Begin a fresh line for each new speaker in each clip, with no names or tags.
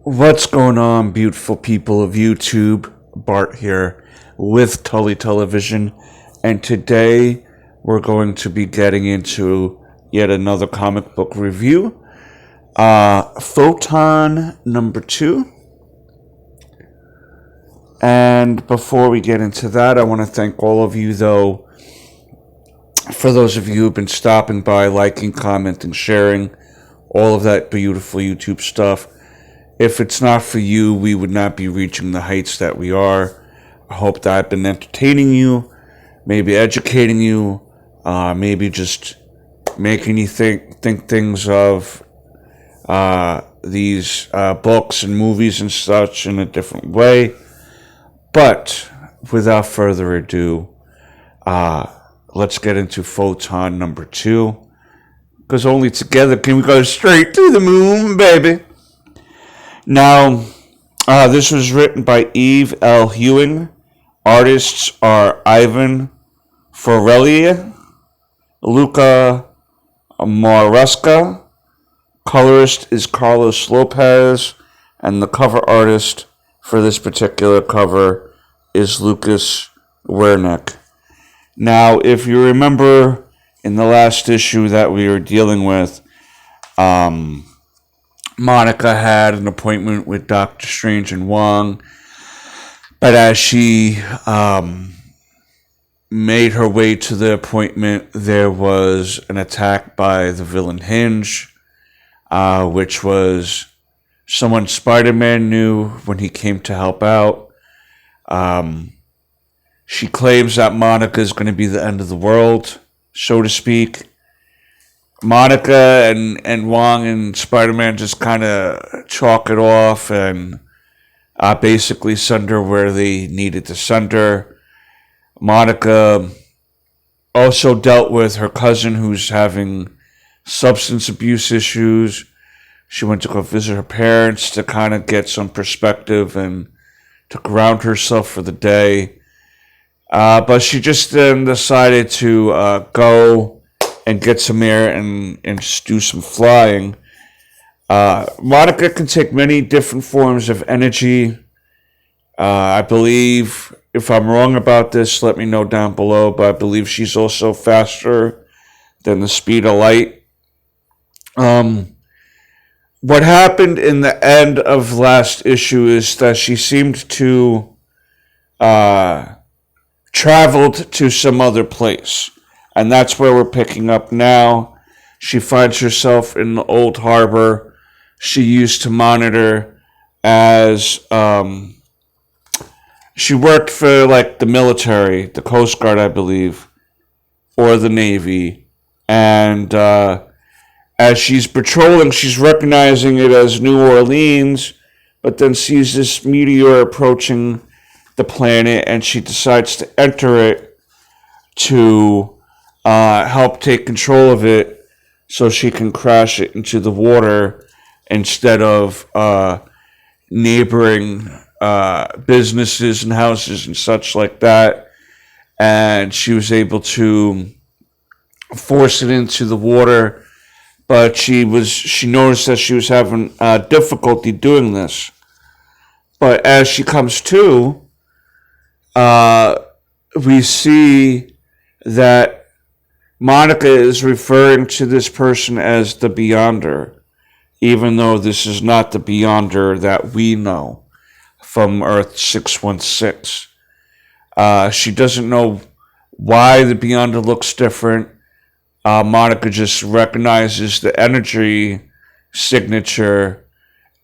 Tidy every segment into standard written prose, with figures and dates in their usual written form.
What's going on, beautiful people of YouTube? Bart here with Tully Television, and today we're going to be getting into yet another comic book review. Photon number 2. And before we get into that, I want to thank all of you, though, for those of you who've been stopping by, liking, commenting, sharing, all of that beautiful YouTube stuff. If it's not for you, we would not be reaching the heights that we are. I hope that I've been entertaining you, maybe educating you, maybe just making you think things of these books and movies and such in a different way. But without further ado, let's get into Photon number 2. Because only together can we go straight to the moon, baby. Now, this was written by Eve L. Ewing. Artists are Ivan Forelli, Luca Maresca. Colorist is Carlos Lopez. And the cover artist for this particular cover is Lucas Wernick. Now, if you remember in the last issue that we were dealing with, Monica had an appointment with Doctor Strange and Wong, but as she made her way to the appointment, there was an attack by the villain Hinge, which was someone Spider-Man knew when he came to help out. She claims that Monica is going to be the end of the world, so to speak. Monica and Wong and Spider-Man just kind of chalk it off and basically send her where they needed to send her. Monica also dealt with her cousin who's having substance abuse issues. She went to go visit her parents to kind of get some perspective and to ground herself for the day. But she just then decided to go and get some air and just do some flying. Monica can take many different forms of energy. I believe, if I'm wrong about this, let me know down below, but I believe she's also faster than the speed of light. What happened in the end of last issue is that she seemed to traveled to some other place. And that's where we're picking up now. She finds herself in the old harbor she used to monitor as she worked for like the military, the Coast Guard, I believe, or the Navy. And as she's patrolling, she's recognizing it as New Orleans, but then sees this meteor approaching the planet, and she decides to enter it to help take control of it so she can crash it into the water instead of neighboring businesses and houses and such like that. And she was able to force it into the water, but she noticed that she was having difficulty doing this. But as she comes to, we see that Monica is referring to this person as the Beyonder, even though this is not the Beyonder that we know from Earth 616. She doesn't know why the Beyonder looks different. Monica just recognizes the energy signature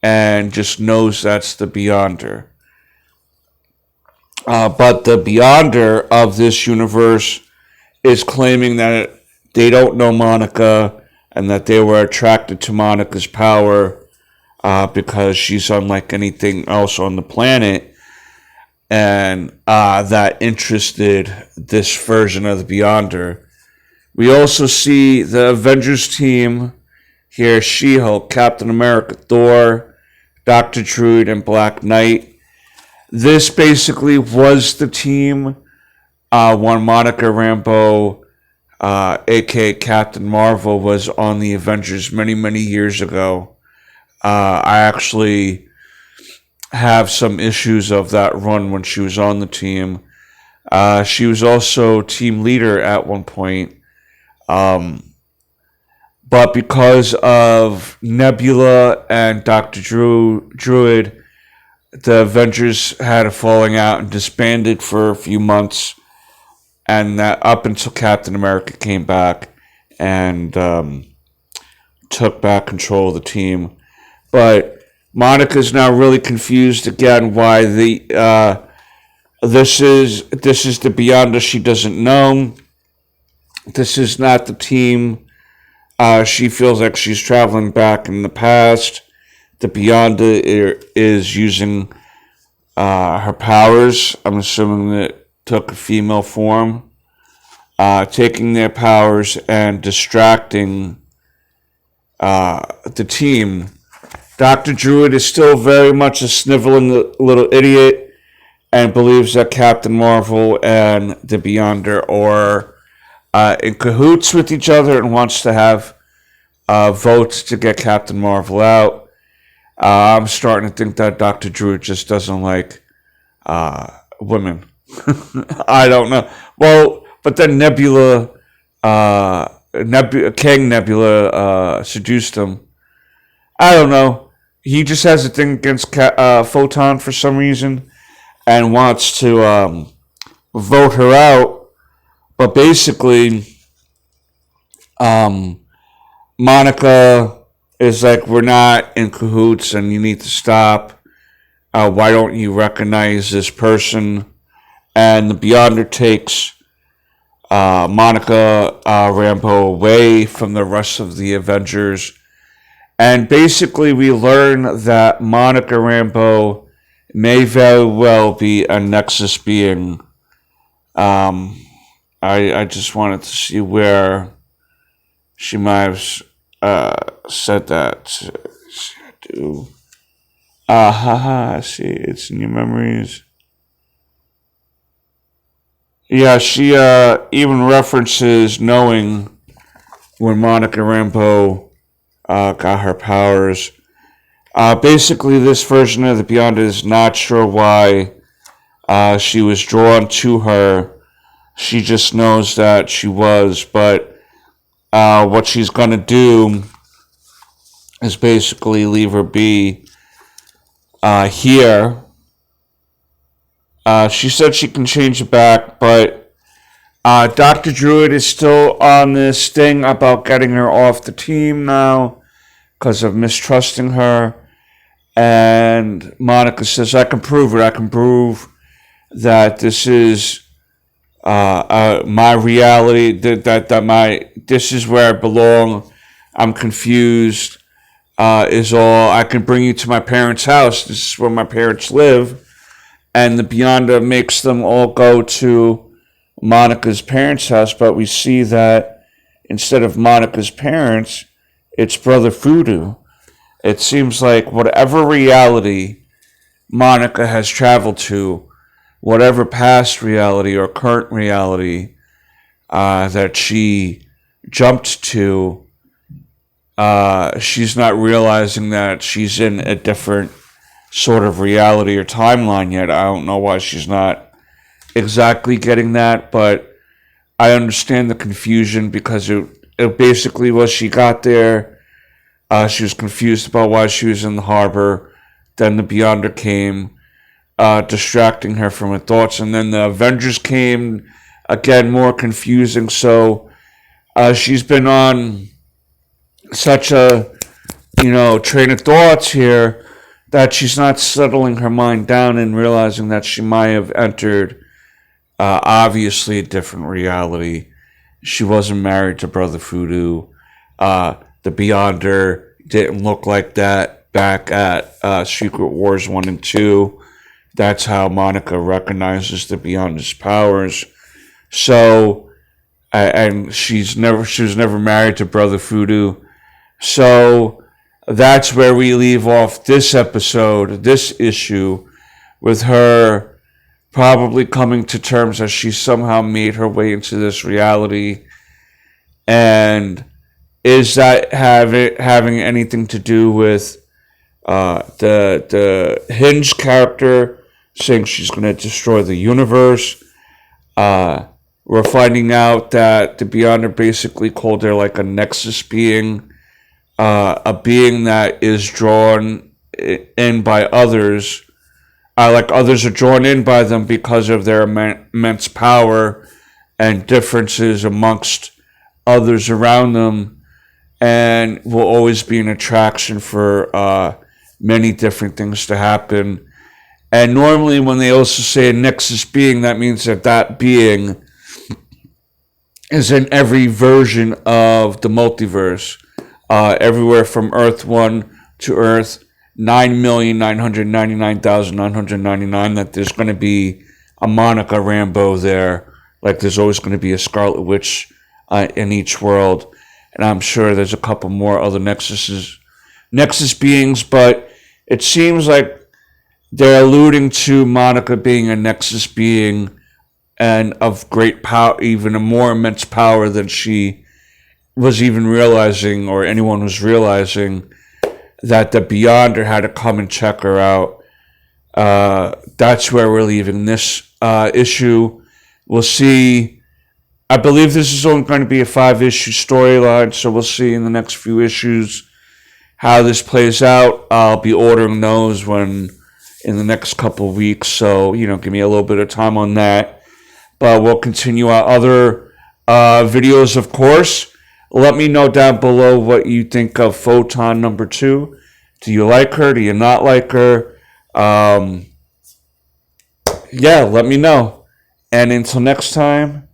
and just knows that's the Beyonder. But the Beyonder of this universe is claiming that they don't know Monica and that they were attracted to Monica's power because she's unlike anything else on the planet, and that interested this version of the Beyonder. We also see the Avengers team here: She-Hulk, Captain America, Thor, Dr. Druid, and Black Knight. This basically was the team when Monica Rambeau, aka Captain Marvel, was on the Avengers many, many years ago. I actually have some issues of that run when she was on the team. She was also team leader at one point. But because of Nebula and Dr. Druid, the Avengers had a falling out and disbanded for a few months. And that up until Captain America came back and took back control of the team. But Monica's now really confused again why this is the Beyonder she doesn't know. This is not the team. She feels like she's traveling back in the past. The Beyonder is using her powers. I'm assuming that took a female form, taking their powers and distracting the team. Dr. Druid is still very much a sniveling little idiot and believes that Captain Marvel and the Beyonder are in cahoots with each other and wants to have votes to get Captain Marvel out. I'm starting to think that Dr. Druid just doesn't like women. I don't know. Well, but then King Nebula seduced him. I don't know. He just has a thing against Photon for some reason and wants to vote her out. But basically, Monica is like, we're not in cahoots and you need to stop. Why don't you recognize this person? And the Beyonder takes Monica Rambeau away from the rest of the Avengers. And basically we learn that Monica Rambeau may very well be a Nexus being. I just wanted to see where she might have said that. See, it's in your memories. Yeah, she even references knowing when Monica Rambeau got her powers. Basically, this version of the Beyonder is not sure why she was drawn to her. She just knows that she was, but what she's going to do is basically leave her be here. She said she can change it back, but Dr. Druid is still on this thing about getting her off the team now because of mistrusting her. And Monica says, I can prove it. I can prove that this is my reality, this is where I belong. I'm confused, is all. I can bring you to my parents' house. This is where my parents live. And the Beyonder makes them all go to Monica's parents' house, but we see that instead of Monica's parents, it's Brother Voodoo. It seems like whatever reality Monica has traveled to, whatever past reality or current reality that she jumped to, she's not realizing that she's in a different sort of reality or timeline yet. I don't know why she's not exactly getting that, but I understand the confusion because it basically was she got there, she was confused about why she was in the harbor, then the Beyonder came, distracting her from her thoughts, and then the Avengers came, again more confusing. So she's been on such a train of thoughts here that she's not settling her mind down and realizing that she might have entered obviously a different reality. She wasn't married to Brother Voodoo. The Beyonder didn't look like that back at Secret Wars 1 and 2. That's how Monica recognizes the Beyonder's powers. So, and she was never married to Brother Voodoo. So that's where we leave off this episode, this issue, with her probably coming to terms that she somehow made her way into this reality. And is that having anything to do with The Hinge character saying she's going to destroy the universe. We're finding out that the Beyonder basically called her like a nexus being, a being that is drawn in by others. Like others are drawn in by them because of their immense power and differences amongst others around them, and will always be an attraction for many different things to happen. And normally when they also say a nexus being, that means that that being is in every version of the multiverse, everywhere from Earth 1 to Earth 9,999,999, that there's going to be a Monica Rambeau there, like there's always going to be a Scarlet Witch in each world. And I'm sure there's a couple more other nexus beings, but it seems like they're alluding to Monica being a nexus being and of great power, even a more immense power than she was even realizing, or anyone was realizing, that the Beyonder had to come and check her out. That's where we're leaving this issue. We'll see. I believe this is only going to be a 5-issue storyline, so we'll see in the next few issues how this plays out. I'll be ordering those in the next couple of weeks, so give me a little bit of time on that. But we'll continue our other videos, of course. Let me know down below what you think of Photon number 2. Do you like her? Do you not like her? Yeah, let me know. And until next time,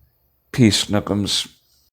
peace, Nookums.